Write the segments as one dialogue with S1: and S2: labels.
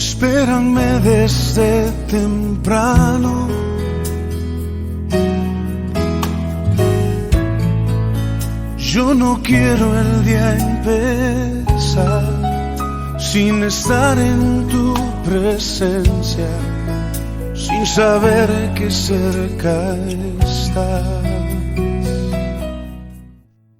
S1: Espéranme desde temprano. Yo no quiero el día empezar sin estar en tu presencia, sin saber que cerca estás.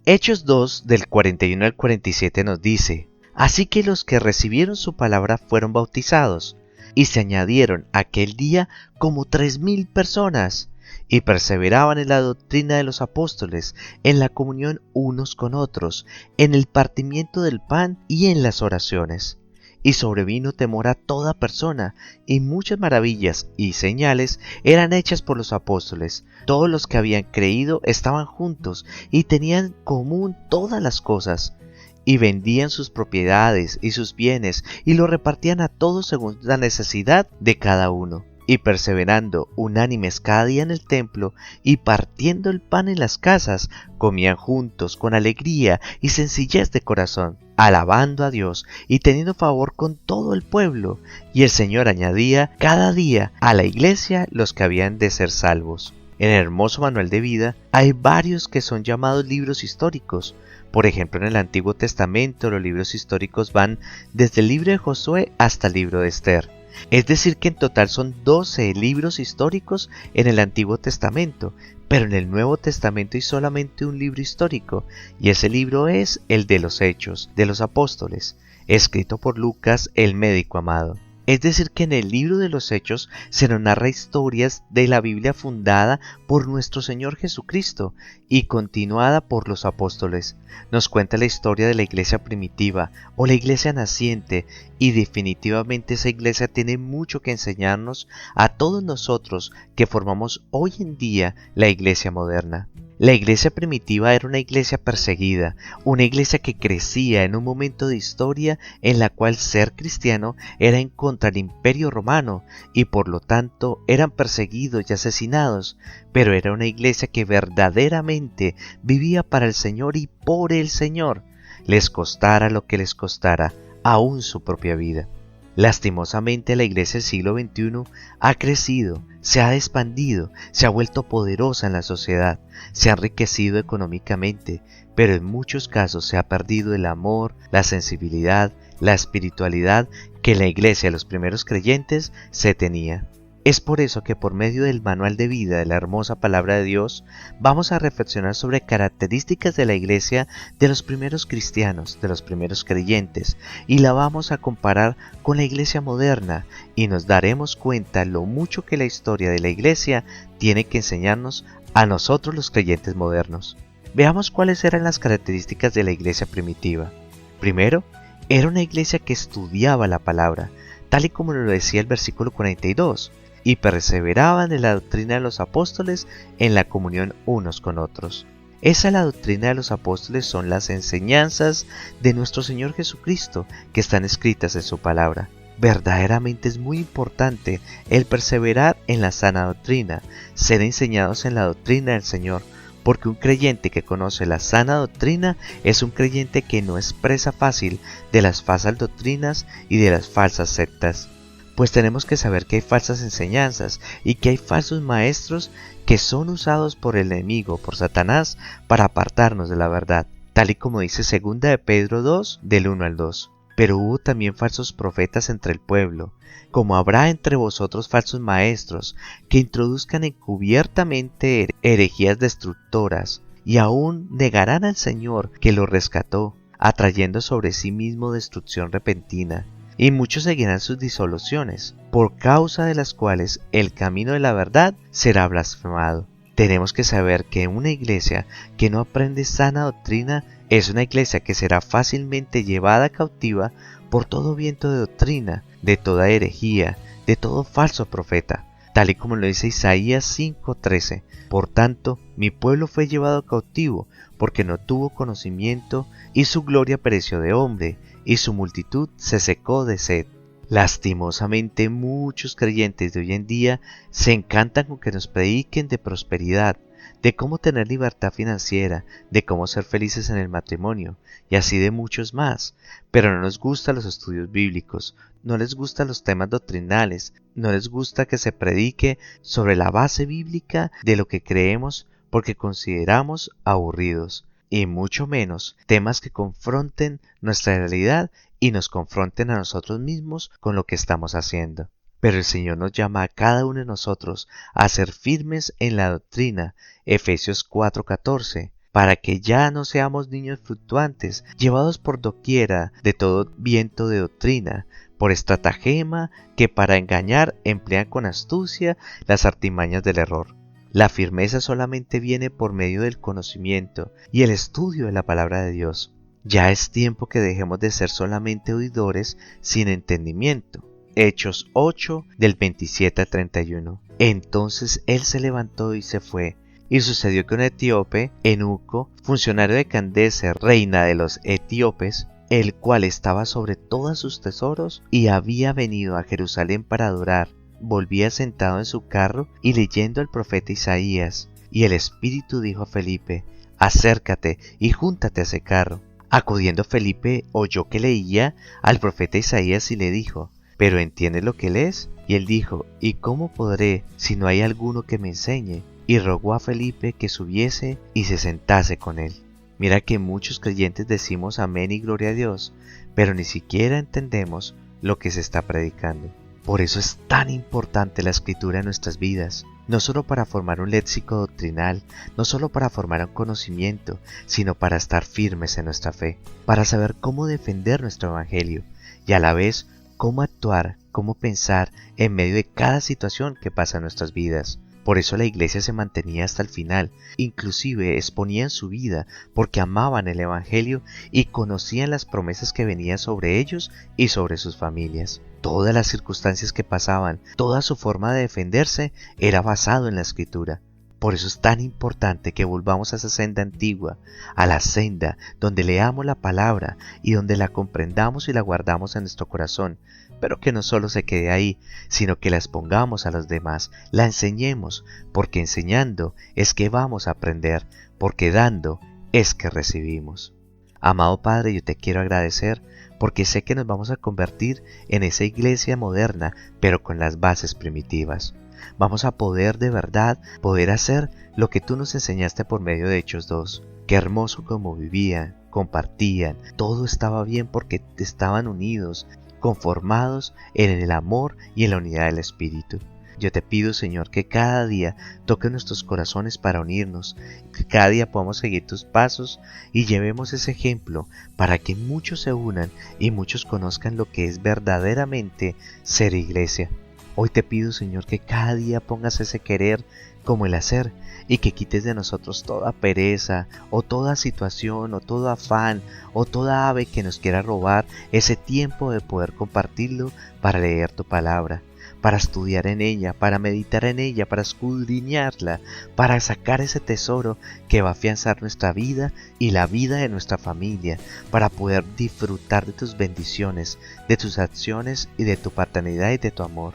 S2: Hechos 2 del 41 al 47 nos dice: Así que los que recibieron su palabra fueron bautizados, y se añadieron aquel día como 3,000 personas, y perseveraban en la doctrina de los apóstoles, en la comunión unos con otros, en el partimiento del pan y en las oraciones. Y sobrevino temor a toda persona, y muchas maravillas y señales eran hechas por los apóstoles. Todos los que habían creído estaban juntos, y tenían en común todas las cosas, y vendían sus propiedades y sus bienes, y lo repartían a todos según la necesidad de cada uno. Y perseverando unánimes cada día en el templo, y partiendo el pan en las casas, comían juntos con alegría y sencillez de corazón, alabando a Dios y teniendo favor con todo el pueblo. Y el Señor añadía cada día a la iglesia los que habían de ser salvos. En el hermoso manual de vida hay varios que son llamados libros históricos. Por ejemplo, en el Antiguo Testamento los libros históricos van desde el libro de Josué hasta el libro de Esther. Es decir que en total son 12 libros históricos en el Antiguo Testamento, pero en el Nuevo Testamento hay solamente un libro histórico, y ese libro es el de los Hechos de los Apóstoles, escrito por Lucas, el médico amado. Es decir que en el libro de los Hechos se nos narra historias de la Biblia fundada por nuestro Señor Jesucristo y continuada por los apóstoles. Nos cuenta la historia de la iglesia primitiva o la iglesia naciente, y definitivamente esa iglesia tiene mucho que enseñarnos a todos nosotros que formamos hoy en día la iglesia moderna. La iglesia primitiva era una iglesia perseguida, una iglesia que crecía en un momento de historia en la cual ser cristiano era en contra del Imperio Romano y por lo tanto eran perseguidos y asesinados, pero era una iglesia que verdaderamente vivía para el Señor y por el Señor, les costara lo que les costara, aún su propia vida. Lastimosamente la iglesia del siglo XXI ha crecido, se ha expandido, se ha vuelto poderosa en la sociedad, se ha enriquecido económicamente, pero en muchos casos se ha perdido el amor, la sensibilidad, la espiritualidad que la iglesia de los primeros creyentes se tenía. Es por eso que por medio del manual de vida de la hermosa palabra de Dios vamos a reflexionar sobre características de la iglesia de los primeros cristianos, de los primeros creyentes, y la vamos a comparar con la iglesia moderna y nos daremos cuenta lo mucho que la historia de la iglesia tiene que enseñarnos a nosotros los creyentes modernos. Veamos cuáles eran las características de la iglesia primitiva. Primero, era una iglesia que estudiaba la palabra, tal y como lo decía el versículo 42. Y perseveraban en la doctrina de los apóstoles, en la comunión unos con otros. Esa es la doctrina de los apóstoles, son las enseñanzas de nuestro Señor Jesucristo que están escritas en su palabra. Verdaderamente es muy importante el perseverar en la sana doctrina, ser enseñados en la doctrina del Señor, porque un creyente que conoce la sana doctrina es un creyente que no es presa fácil de las falsas doctrinas y de las falsas sectas. Pues tenemos que saber que hay falsas enseñanzas y que hay falsos maestros que son usados por el enemigo, por Satanás, para apartarnos de la verdad, tal y como dice 2 de Pedro 2, del 1 al 2. Pero hubo también falsos profetas entre el pueblo, como habrá entre vosotros falsos maestros, que introduzcan encubiertamente herejías destructoras, y aún negarán al Señor que los rescató, atrayendo sobre sí mismo destrucción repentina. Y muchos seguirán sus disoluciones, por causa de las cuales el camino de la verdad será blasfemado. Tenemos que saber que una iglesia que no aprende sana doctrina es una iglesia que será fácilmente llevada cautiva por todo viento de doctrina, de toda herejía, de todo falso profeta, tal y como lo dice Isaías 5:13. Por tanto, mi pueblo fue llevado cautivo, porque no tuvo conocimiento, y su gloria pereció de hambre, y su multitud se secó de sed. Lastimosamente, muchos creyentes de hoy en día se encantan con que nos prediquen de prosperidad, de cómo tener libertad financiera, de cómo ser felices en el matrimonio, y así de muchos más. Pero no nos gustan los estudios bíblicos, no les gustan los temas doctrinales, no les gusta que se predique sobre la base bíblica de lo que creemos porque consideramos aburridos, y mucho menos temas que confronten nuestra realidad y nos confronten a nosotros mismos con lo que estamos haciendo. Pero el Señor nos llama a cada uno de nosotros a ser firmes en la doctrina, Efesios 4:14, para que ya no seamos niños fluctuantes, llevados por doquiera de todo viento de doctrina, por estratagema que para engañar emplean con astucia las artimañas del error. La firmeza solamente viene por medio del conocimiento y el estudio de la palabra de Dios. Ya es tiempo que dejemos de ser solamente oidores sin entendimiento. Hechos 8 del 27 al 31. Entonces él se levantó y se fue. Y sucedió que un etíope, Eunuco, funcionario de Candace, reina de los etíopes, el cual estaba sobre todos sus tesoros y había venido a Jerusalén para adorar, volvía sentado en su carro y leyendo al profeta Isaías. Y el Espíritu dijo a Felipe: acércate y júntate a ese carro. Acudiendo Felipe oyó que leía al profeta Isaías y le dijo: ¿pero entiendes lo que lees? Y él dijo: ¿y cómo podré si no hay alguno que me enseñe? Y rogó a Felipe que subiese y se sentase con él. Mira que muchos creyentes decimos amén y gloria a Dios, pero ni siquiera entendemos lo que se está predicando. Por eso es tan importante la escritura en nuestras vidas, no solo para formar un léxico doctrinal, no solo para formar un conocimiento, sino para estar firmes en nuestra fe, para saber cómo defender nuestro evangelio y a la vez cómo actuar, cómo pensar en medio de cada situación que pasa en nuestras vidas. Por eso la iglesia se mantenía hasta el final, inclusive exponían su vida porque amaban el evangelio y conocían las promesas que venían sobre ellos y sobre sus familias. Todas las circunstancias que pasaban, toda su forma de defenderse era basado en la escritura. Por eso es tan importante que volvamos a esa senda antigua, a la senda donde leamos la palabra y donde la comprendamos y la guardamos en nuestro corazón, pero que no solo se quede ahí, sino que la expongamos a los demás, la enseñemos, porque enseñando es que vamos a aprender, porque dando es que recibimos. Amado Padre, yo te quiero agradecer porque sé que nos vamos a convertir en esa iglesia moderna, pero con las bases primitivas. Vamos a poder de verdad poder hacer lo que tú nos enseñaste por medio de Hechos 2. Qué hermoso como vivían, compartían, todo estaba bien porque estaban unidos, conformados en el amor y en la unidad del Espíritu. Yo te pido, Señor, que cada día toque nuestros corazones para unirnos, que cada día podamos seguir tus pasos y llevemos ese ejemplo para que muchos se unan y muchos conozcan lo que es verdaderamente ser iglesia. Hoy te pido, Señor, que cada día pongas ese querer como el hacer y que quites de nosotros toda pereza o toda situación o todo afán o toda ave que nos quiera robar ese tiempo de poder compartirlo para leer tu palabra, para estudiar en ella, para meditar en ella, para escudriñarla, para sacar ese tesoro que va a afianzar nuestra vida y la vida de nuestra familia, para poder disfrutar de tus bendiciones, de tus acciones y de tu paternidad y de tu amor.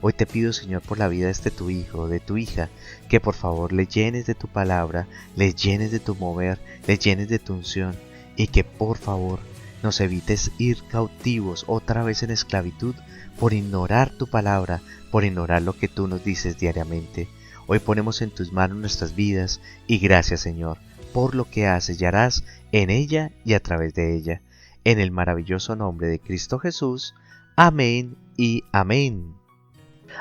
S2: Hoy te pido, Señor, por la vida de tu hijo, de tu hija, que por favor le llenes de tu palabra, le llenes de tu mover, le llenes de tu unción y que por favor nos evites ir cautivos otra vez en esclavitud por ignorar tu palabra, por ignorar lo que tú nos dices diariamente. Hoy ponemos en tus manos nuestras vidas y gracias, Señor, por lo que haces y harás en ella y a través de ella. En el maravilloso nombre de Cristo Jesús. Amén y amén.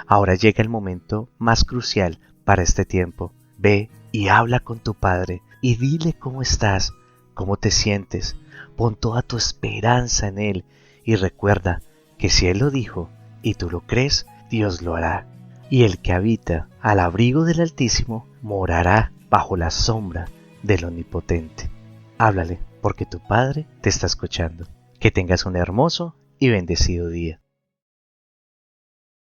S2: Ahora llega el momento más crucial para este tiempo. Ve y habla con tu Padre y dile cómo estás, cómo te sientes. Pon toda tu esperanza en Él y recuerda que si Él lo dijo y tú lo crees, Dios lo hará. Y el que habita al abrigo del Altísimo morará bajo la sombra del Omnipotente. Háblale porque tu Padre te está escuchando. Que tengas un hermoso y bendecido día.